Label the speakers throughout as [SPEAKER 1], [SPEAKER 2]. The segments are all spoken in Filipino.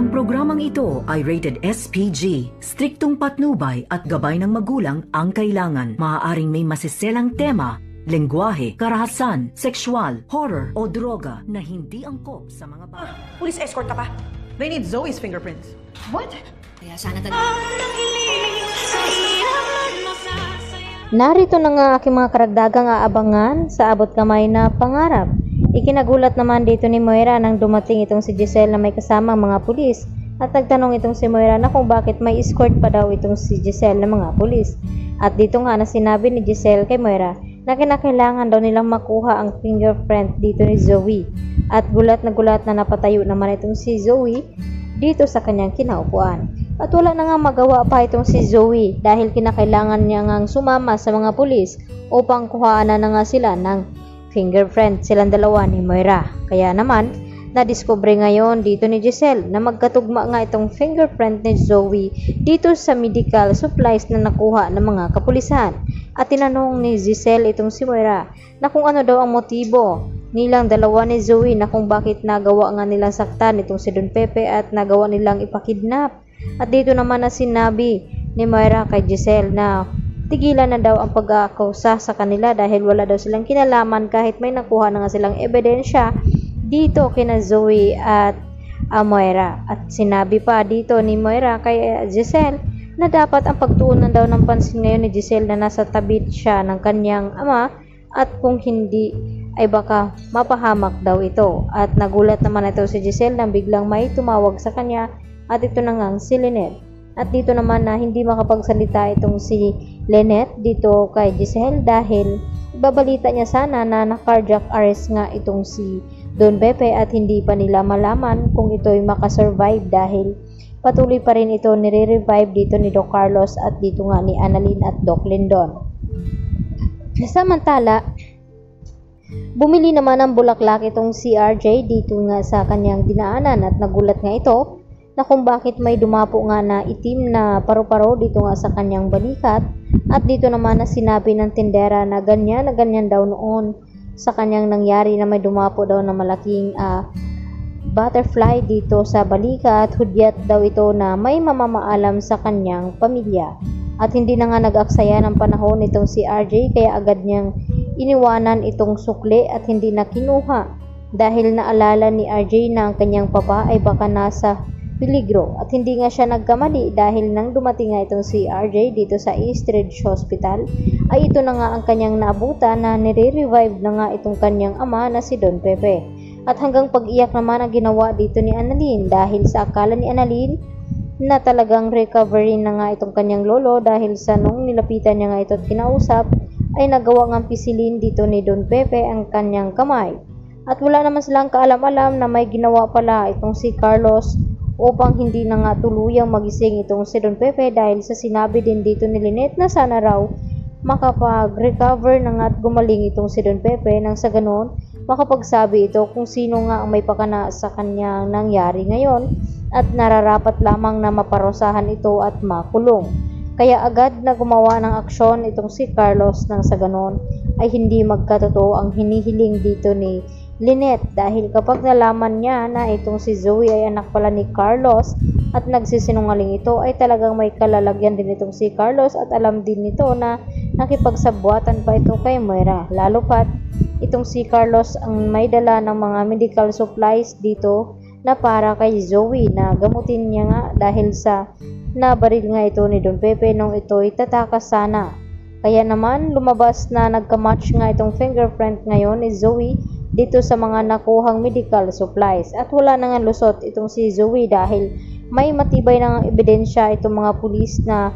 [SPEAKER 1] Ang programang ito ay rated SPG. Striktong patnubay at gabay ng magulang ang kailangan. Maaaring may masiselang tema, lengguwahe, karahasan, sexual, horror o droga na hindi angkop sa mga bata.
[SPEAKER 2] Police escort ka pa? They need Zoe's fingerprints.
[SPEAKER 3] What? Kaya sana talaga.
[SPEAKER 4] Narito na nga aking mga karagdagang aabangan sa abot kamay na pangarap. Ikinagulat naman dito ni Moira nang dumating itong si Giselle na may kasamang mga pulis at nagtanong itong si Moira na kung bakit may escort pa daw itong si Giselle na mga pulis. At dito nga na sinabi ni Giselle kay Moira na kinakailangan daw nilang makuha ang fingerprint dito ni Zoe. At gulat na napatayo naman itong si Zoe dito sa kanyang kinaupuan. At wala na nga magawa pa itong si Zoe dahil kinakailangan niya ngang sumama sa mga pulis upang kuhaan na nga sila ng fingerprint silang dalawa ni Moira. Kaya naman, nadiskubre ngayon dito ni Giselle na magkatugma nga itong fingerprint ni Zoe dito sa medical supplies na nakuha ng mga kapulisan. At tinanong ni Giselle itong si Moira na kung ano daw ang motibo nilang dalawa ni Zoe na kung bakit nagawa nga nilang saktan itong si Don Pepe at nagawa nilang ipakidnap. At dito naman na sinabi ni Moira kay Giselle na tigilan na daw ang pag-aakusa sa kanila dahil wala daw silang kinalaman kahit may nakuha na nga silang ebidensya dito kina Zoe at Moira. At sinabi pa dito ni Moira kay Giselle na dapat ang pagtuunan daw ng pansin ngayon ni Giselle na nasa tabi siya ng kanyang ama at kung hindi ay baka mapahamak daw ito. At nagulat naman ito si Giselle nang biglang may tumawag sa kanya at ito na nga si Lynette. At dito naman na hindi makapagsalita itong si Lynette dito kay Giselle dahil babalita niya sana na na-cardiac arrest nga itong si Don Pepe at hindi pa nila malaman kung ito'y makasurvive dahil patuloy pa rin ito nire-revive dito ni Doc Carlos at dito nga ni Annalyn at Doc Lindon. Samantala, bumili naman ng bulaklak itong si RJ dito nga sa kanyang dinaanan at nagulat nga ito na kung bakit may dumapo nga na itim na paru-paro dito nga sa kanyang balikat. At dito naman na sinabi ng tindera na ganyan daw noon sa kanyang nangyari na may dumapo daw na malaking butterfly dito sa balikat. Hudyat daw ito na may mamamaalam sa kanyang pamilya. At hindi na nga nag-aksaya ng panahon itong si RJ kaya agad niyang iniwanan itong sukli at hindi na kinuha dahil naalala ni RJ na ang kanyang papa ay baka nasa peligro. At hindi nga siya nagkamali dahil nang dumating nga itong si RJ dito sa East Ridge Hospital ay ito na nga ang kanyang naabutan na nire-revive na nga itong kanyang ama na si Don Pepe. At hanggang pag-iyak naman ang ginawa dito ni Annalyn dahil sa akala ni Annalyn na talagang recovery na nga itong kanyang lolo dahil sa nung nilapitan niya nga ito at kinausap ay nagawa nga pisilin dito ni Don Pepe ang kanyang kamay. At wala naman silang kaalam-alam na may ginawa pala itong si Carlos upang hindi na nga tuluyang magising itong si Don Pepe dahil sa sinabi din dito ni Lynette na sana raw makapag-recover na nga at gumaling itong si Don Pepe nang sa ganon makapagsabi ito kung sino nga ang may pakana sa kanyang nangyari ngayon at nararapat lamang na maparusahan ito at makulong. Kaya agad na gumawa ng aksyon itong si Carlos nang sa ganon ay hindi magkatotoo ang hinihiling dito ni Lynette dahil kapag nalaman niya na itong si Zoe ay anak pala ni Carlos at nagsisinungaling ito ay talagang may kalalagyan din itong si Carlos at alam din nito na nakipagsabuatan pa ito kay Moira. Lalo pat itong si Carlos ang may dala ng mga medical supplies dito na para kay Zoe na gamutin niya nga dahil sa nabaril nga ito ni Don Pepe nung ito'y tatakas sana. Kaya naman lumabas na nagka-match nga itong fingerprint ngayon ni Zoe dito sa mga nakuhang medical supplies. At wala na nga lusot itong si Zoe dahil may matibay na ebidensya itong mga pulis na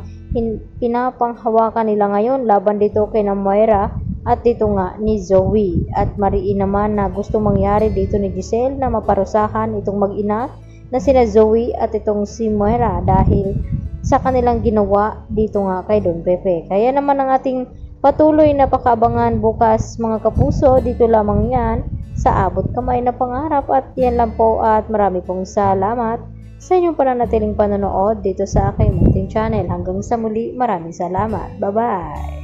[SPEAKER 4] pinapanghawakan nila ngayon laban dito kay na Moira at dito nga ni Zoe. At mariin naman na gusto mangyari dito ni Giselle na maparusahan itong mag-ina na sina Zoe at itong si Moira dahil sa kanilang ginawa dito nga kay Don Pepe. Kaya naman ang ating patuloy na pakaabangan bukas mga kapuso, dito lamang yan sa abot kamay na pangarap. At yan lang po at marami pong salamat sa inyong pananatiling panonood dito sa aking munting channel. Hanggang sa muli, maraming salamat. Bye-bye!